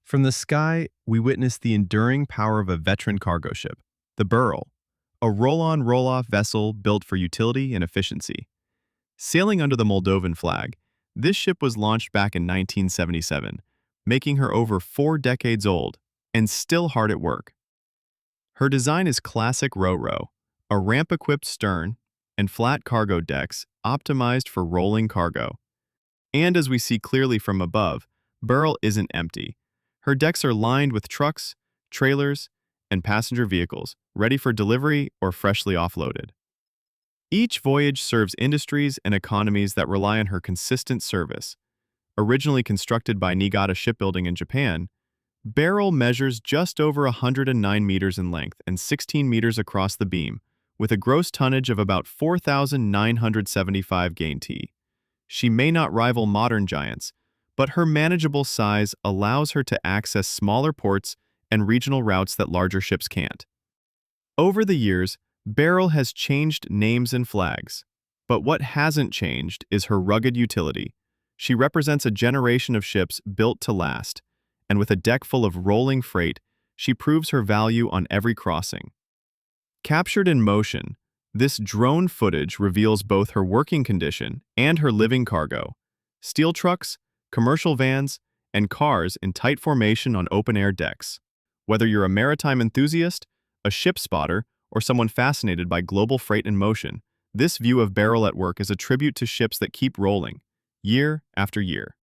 From the sky, we witness the enduring power of a veteran cargo ship, the BERIL, a roll-on, roll-off vessel built for utility and efficiency. Sailing under the Moldovan flag, this ship was launched back in 1977, making her over 4 decades old and still hard at work. Her design is classic RoRo, a ramp-equipped stern and flat cargo decks optimized for rolling cargo. And as we see clearly from above, BERIL isn't empty. Her decks are lined with trucks, trailers, and passenger vehicles, ready for delivery or freshly offloaded. Each voyage serves industries and economies that rely on her consistent service. Originally constructed by Niigata Shipbuilding in Japan, BERIL measures just over 109 meters in length and 16 meters across the beam, with a gross tonnage of about 4,975 gt. She may not rival modern giants, but her manageable size allows her to access smaller ports and regional routes that larger ships can't. Over the years, BERIL has changed names and flags, but what hasn't changed is her rugged utility. She represents a generation of ships built to last, and with a deck full of rolling freight, she proves her value on every crossing. Captured in motion, this drone footage reveals both her working condition and her living cargo: steel trucks, commercial vans, and cars in tight formation on open-air decks. Whether you're a maritime enthusiast, a ship spotter, or someone fascinated by global freight in motion, this view of BERIL at work is a tribute to ships that keep rolling, year after year.